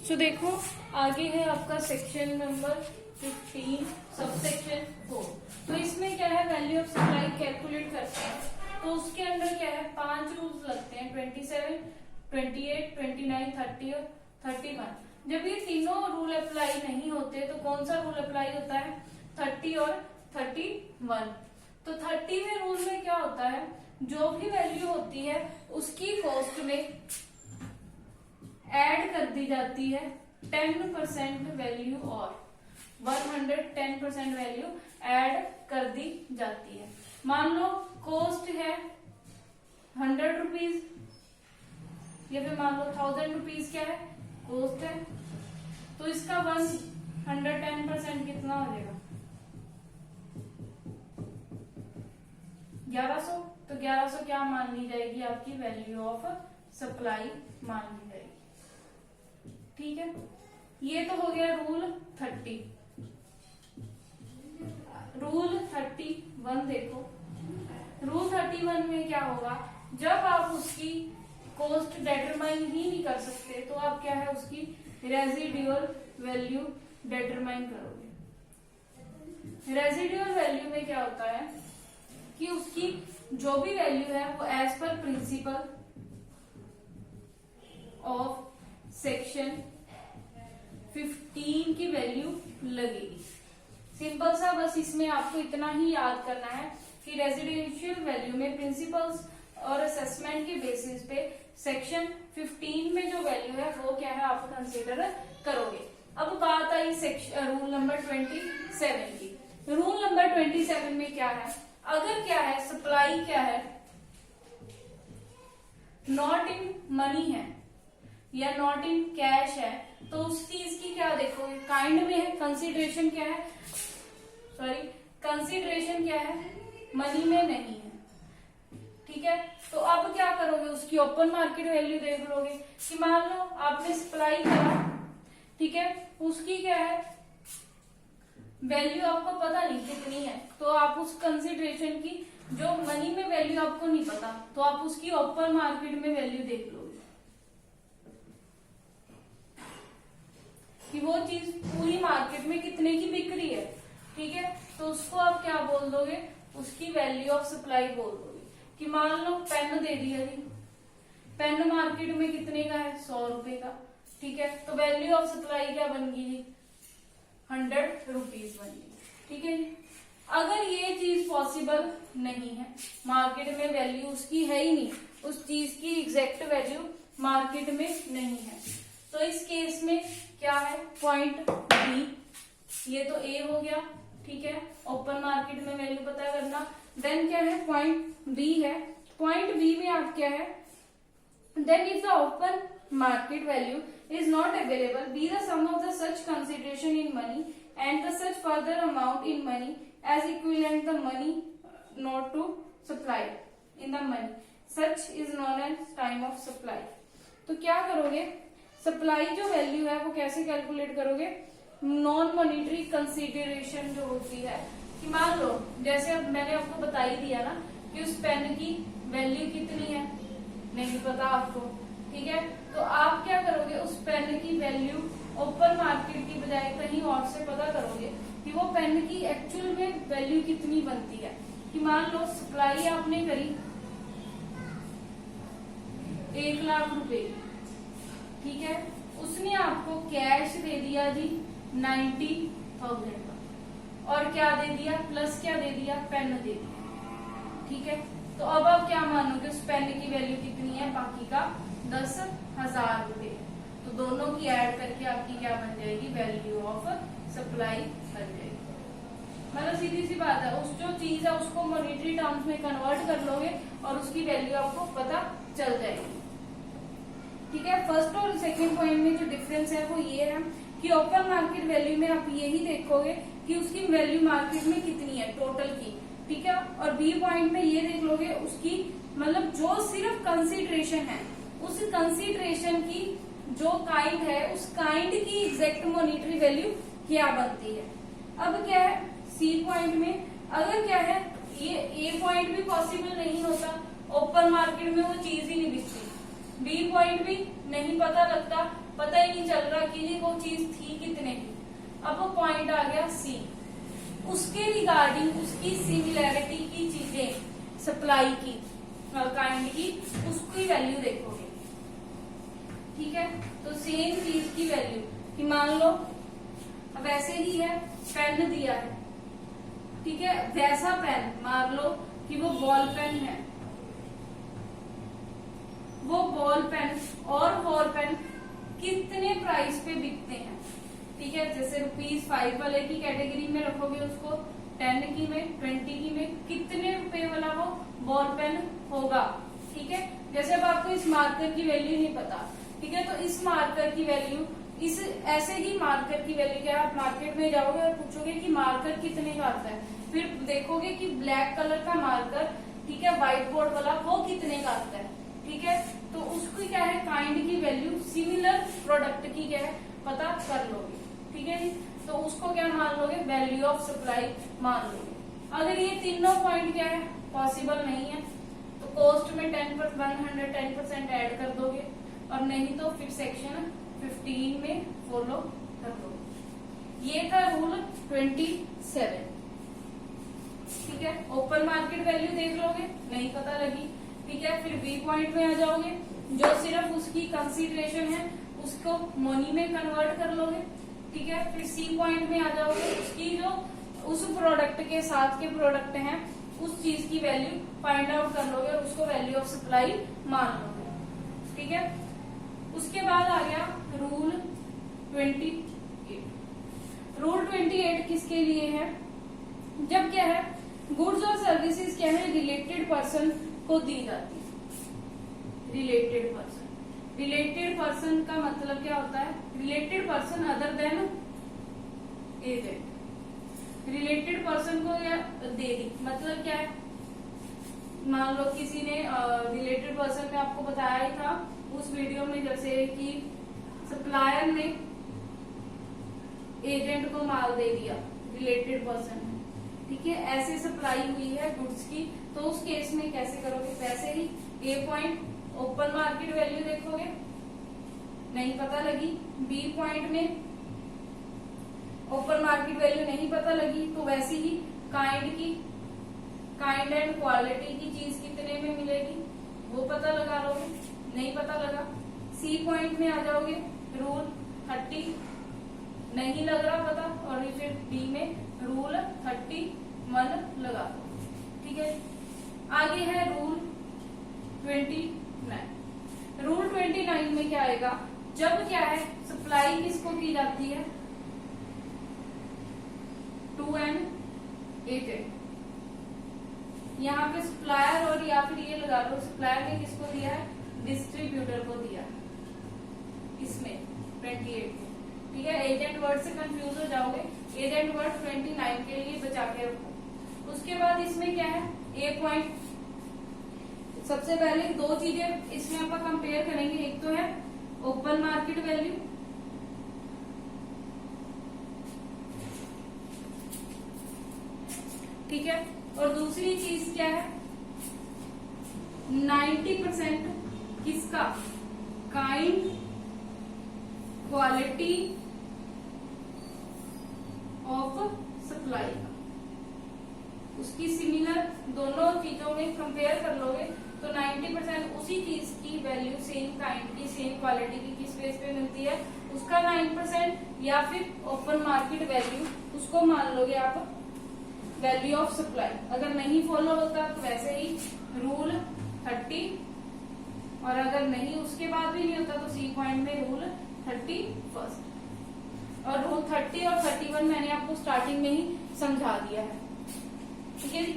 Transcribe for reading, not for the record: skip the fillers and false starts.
सो देखो आगे है आपका सेक्शन नंबर 15 सब सेक्शन 4। तो इसमें क्या है, वैल्यू ऑफ सप्लाई कैलकुलेट करते हैं। तो उसके अंदर क्या है, 5 रूल्स लगते हैं, 27, 28, 29, 30 और 31। जब ये तीनों रूल अप्लाई नहीं होते तो कौन सा रूल अप्लाई होता है, 30 और 31। तो 30वें रूल में क्या होता है, जो भी वैल्यू होती है उसकी कॉस्ट में ऐड कर दी जाती है 10% वैल्यू और 110% वैल्यू ऐड कर दी जाती है। मान लो कॉस्ट है 100 रुपीज या फिर मान लो 1000 रुपीज क्या है, कॉस्ट है। तो इसका 110% कितना हो जाएगा, 1100। तो 1100 क्या मान ली जाएगी, आपकी वैल्यू ऑफ सप्लाई मान ली जाएगी। ठीक है, ये तो हो गया रूल 30। रूल 31 देखो, रूल 31 में क्या होगा, जब आप उसकी कॉस्ट डिटरमाइन ही नहीं कर सकते तो आप क्या है, उसकी रेजिडुअल वैल्यू डिटरमाइन करोगे। रेजिडुअल वैल्यू में क्या होता है कि उसकी जो भी वैल्यू है वो as per principle of section 15 की वैल्यू लगेगी। सिंपल सा, बस इसमें आपको इतना ही याद करना है कि रेजिडेंशियल वैल्यू में प्रिंसिपल्स और असेसमेंट के बेसिस पे सेक्शन 15 में जो वैल्यू है वो क्या है, आप कंसीडर करोगे। अब बात आई रूल नंबर 27 की। रूल नंबर 27 में क्या है, अगर क्या है, सप्लाई क्या है, नॉट इन मनी है या नॉट इन कैश है, तो उस चीज की क्या देखोगे, काइंड में है, कंसीडरेशन क्या है, सॉरी कंसीडरेशन क्या है, मनी में नहीं है। ठीक है, तो अब क्या करोगे, उसकी ओपन मार्केट वैल्यू देख लोगे कि मान लो आपने सप्लाई करा, ठीक है, उसकी क्या है वैल्यू आपको पता नहीं कितनी है, तो आप उस कंसीडरेशन की जो मनी में वैल्यू आपको नहीं पता, तो आप उसकी ओपन मार्केट में वैल्यू देख लोगे कि वो चीज पूरी मार्केट में कितने की बिक रही है। ठीक है, तो उसको आप क्या बोल दोगे, उसकी वैल्यू ऑफ सप्लाई बोल दोगे। कि मान लो पेन दे दिया जी, पेन मार्केट में कितने का है, 100 रुपए का। ठीक है, तो वैल्यू ऑफ सप्लाई क्या बन गई जी, 100 रुपीज बन गई। ठीक है जी, अगर ये चीज पॉसिबल नहीं है, मार्केट में वैल्यू उसकी है ही नहीं, उस चीज की एग्जैक्ट वैल्यू मार्केट में नहीं है, तो इस केस में क्या है, पॉइंट बी, ये तो ए हो गया। ठीक है, ओपन मार्केट में वैल्यू पता करना। देन क्या है, पॉइंट बी है। पॉइंट बी में आप क्या है, then if the open market value is not available, be the sum of the such consideration in money and the such further amount in money as equivalent the money not to supply in the money, such is known as time of supply। तो क्या करोगे, supply जो value है वो कैसे calculate करोगे, non monetary consideration जो होती है, कि मान लो जैसे अब मैंने आपको बता ही दिया ना कि उस पेन की वैल्यू कितनी है, नहीं पता आपको। ठीक है, तो आप क्या करोगे, उस पेन की वैल्यू ओपन मार्केट की बजाय कहीं और से पता करोगे कि वो पेन की एक्चुअल में वैल्यू कितनी बनती है। कि मान लो सप्लाई आपने करी 1 लाख रुपए, ठीक है, उसने आपको कैश दे दिया जी 90,000 का, और क्या दे दिया, प्लस क्या दे दिया, पेन दे दिया। ठीक है, तो अब आप क्या मानोगे, उस पेन की वैल्यू कितनी है, बाकी का 10,000 रुपए। तो दोनों की ऐड करके आपकी क्या बन जाएगी, वैल्यू ऑफ सप्लाई बन जाएगी। मतलब सीधी सी बात है, उस जो चीज है उसको मॉनिटरी टर्म्स में कन्वर्ट कर लोगे और उसकी वैल्यू आपको पता चल जाएगी। ठीक है, फर्स्ट और सेकंड पॉइंट में जो डिफरेंस है वो ये है कि ओपन मार्केट वैल्यू में आप यही देखोगे कि उसकी वैल्यू मार्केट में कितनी है टोटल की। ठीक है, और बी पॉइंट में ये देख लोगे उसकी मतलब जो सिर्फ कंसीडरेशन है, उस कंसीडरेशन की जो काइंड है, उस काइंड की एग्जैक्ट मॉनिटरी वैल्यू क्या बनती है। अब क्या है, सी पॉइंट में अगर क्या है, ये ए पॉइंट भी पॉसिबल नहीं होता, ओपन मार्केट में वो चीज ही नहीं बिकती, बी पॉइंट भी नहीं पता लगता, पता ही नहीं चल रहा कि वो चीज थी कितने की। अब वो पॉइंट आ गया सी, उसके रिगार्डिंग उसकी सिमिलैरिटी की चीजें सप्लाई की काइंड की, उसकी वैल्यू देखोगे। ठीक है, तो सेम चीज की वैल्यू कि मान लो अब ऐसे ही है, पेन दिया है, ठीक है, वैसा पेन मान लो कि वो बॉल पेन है, वो बॉल पेन और बॉल पेन कितने प्राइस पे बिकते हैं। ठीक है, जैसे ₹5 वाले की कैटेगरी में रखोगे उसको, 10 की में, 20 की में, कितने रुपए वाला वो बॉल पेन होगा। ठीक है, जैसे अब आपको इस मार्कर की वैल्यू नहीं पता, ठीक है, तो इस मार्कर की वैल्यू, इस ऐसे ही मार्कर की वैल्यू क्या, आप मार्केट में जाओगे और पूछोगे कि मार्कर कितने का आता है, फिर देखोगे कि ब्लैक कलर का मार्कर, ठीक है, व्हाइट बोर्ड वाला, वो कितने का आता है। ठीक है, तो उसकी क्या है, काइंड की वैल्यू सिमिलर प्रोडक्ट की क्या है पता कर लोगे। ठीक है जी, तो उसको क्या मान लोगे, वैल्यू ऑफ सप्लाई मान लोगे। अगर ये तीनों पॉइंट क्या है पॉसिबल नहीं है, तो कॉस्ट में 110% ऐड कर दोगे, और नहीं तो फिर सेक्शन 15 में फॉलो कर दोगे। ये था रूल 27। ठीक है, ओपन मार्केट वैल्यू देख लोगे, नहीं पता लगी, ठीक है, फिर बी पॉइंट में आ जाओगे, जो सिर्फ उसकी कंसीडरेशन है उसको मनी में कन्वर्ट कर लोगे। ठीक है, फिर सी पॉइंट में आ जाओगे, उसकी जो उस प्रोडक्ट के साथ के प्रोडक्ट हैं उस चीज की वैल्यू फाइंड आउट कर लोगे और उसको वैल्यू ऑफ सप्लाई मान लोगे। ठीक है, उसके बाद आ गया रूल 28। रूल 28 किसके लिए है, जब क्या है गुड्स और सर्विसेज क्या है रिलेटेड पर्सन को दी जाती है। रिलेटेड पर्सन, रिलेटेड पर्सन का मतलब क्या होता है, related person other than agent. Related person को या दे दी मतलब क्या है, मान लो किसी ने रिलेटेड पर्सन में आपको बताया ही था उस वीडियो में, जैसे कि सप्लायर ने एजेंट को माल दे दिया, रिलेटेड पर्सन है। ठीक है, ऐसे सप्लाई हुई है गुड्स की, तो उस केस में कैसे करोगे, वैसे ही ए पॉइंट ओपन मार्केट वैल्यू देखोगे, नहीं पता लगी, बी पॉइंट में ओपन मार्केट वैल्यू नहीं पता लगी, तो वैसे ही काइंड एंड क्वालिटी की चीज कितने में मिलेगी वो पता लगा लोगे, नहीं पता लगा। सी पॉइंट में आ जाओगे, रूल 30 नहीं लग रहा पता, और फिर डी में रूल 31 लगा दो। ठीक है, आगे है रूल 29। रूल 29 में क्या आएगा, जब क्या है सप्लाई किसको की जाती है, टू एन एजेंट। यहाँ पे सप्लायर और या फिर ये लगा लो, सप्लायर ने किसको दिया है, डिस्ट्रीब्यूटर को दिया इसमें 28 में। ठीक है, एजेंट वर्ड से कंफ्यूज हो जाओगे, एजेंट वर्ड 29 के लिए बचा के रखो। उसके बाद इसमें क्या है, ए पॉइंट, सबसे पहले दो चीजें इसमें आप कंपेयर करेंगे, एक तो है ओपन मार्केट वैल्यू, ठीक है, और दूसरी चीज क्या है 90% किसका, काइंड क्वालिटी ऑफ सप्लाई का, उसकी सिमिलर दोनों चीजों में कंपेयर कर लोगे तो 90% उसी चीज की वैल्यू सेम काइंड की सेम क्वालिटी की किस बेस पे मिलती है, उसका 9% या फिर ओपन मार्केट वैल्यू उसको मान लोगे आप वैल्यू ऑफ सप्लाई। अगर नहीं फॉलो होता तो वैसे ही रूल 30, और अगर नहीं उसके बाद भी नहीं होता तो सी पॉइंट में रूल 31। और रूल 30 और 31 मैंने आपको स्टार्टिंग में ही समझा दिया है। ठीक है जी।